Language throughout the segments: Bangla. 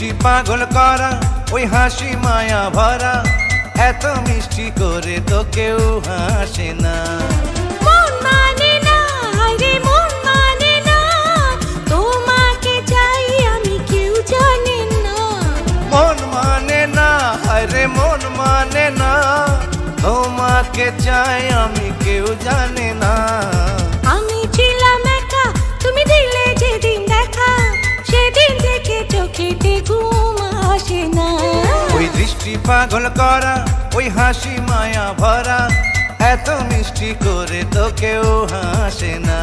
দৃষ্টি পাগল করা, ওই হাসি মায়া ভরা, এত মিষ্টি করে তো কেউ হাসে না। মন মানে না, রে মন মানে না, তোমাকে চাই আমি কেউ জানে না। মন মানে না, রে মন মানে না, তোমাকে চাই আমি কেউ জানে না। আমি ছিলাম একা, তুমি দিলে যেদিন দেখা, সেদিন থেকে চোখেতে ঘুম আসে না। ওই দৃষ্টি পাগল করা, ওই হাসি মায়া ভরা, এত মিষ্টি করে তো কেউ হাসে না।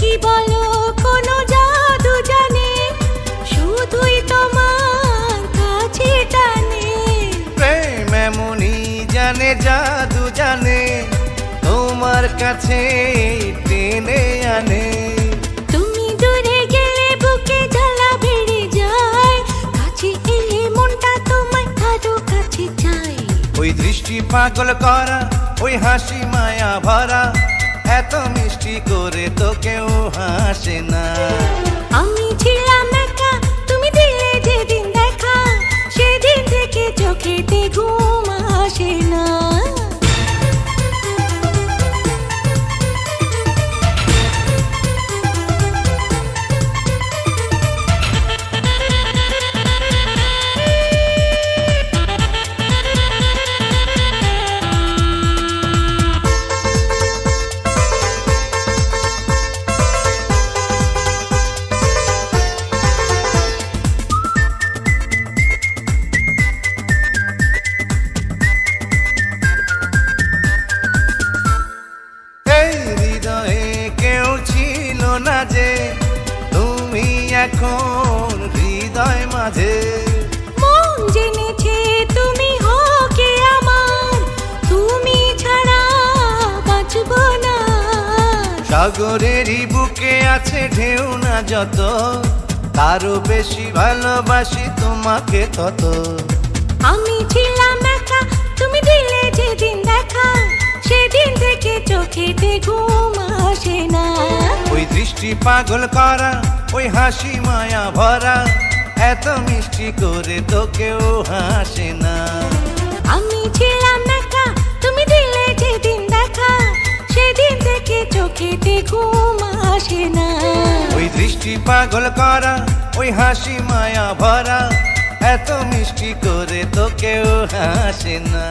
কি বলো কোনো জাদু জানে, শুধুই তোমার কাছে টানে। প্রেম এমনই জানে, জাদু জানে, তোমার কাছে টেনে আনে। তুমি দূরে গেলে বুকে জ্বালা বেড়ে যায়, কাছে এলে মনটা তোমায় আরো কাছে চাই। ওই দৃষ্টি পাগল করা, ওই হাসি মায়া ভরা, এত মিষ্টি করে তো কেউ হাসে না। আমি ছিলাম একা, তুমি দিলে যেদিন দেখা, সেদিন থেকে চোখেতে ঘুম আসে না। না যে তুমি এখন হৃদয় মাঝে। মন জেনেছে তুমি হোকে আমার, তুমি ছাড়া বাঁচব না। সাগরেরই বুকে আছে ঢেউ না যত, তারও বেশি ভালোবাসি তোমাকে তত। আমি ছিলাম একা, তুমি দিলে যেদিন দেখা, সেদিন থেকে চোখেতে ঘুম আসে না। ওই দৃষ্টি পাগল করা, ওই হাসি মায়া ভরা, এত মিষ্টি করে তো কেউ হাসে না। আমি ছিলাম একা, তুমি দিলে যেদিন দেখা, সেদিন থেকে চোখেতে ঘুম আসে না। ওই দৃষ্টি পাগল করা, ওই হাসি মায়া ভরা, এত মিষ্টি করে তো কেউ হাসে না।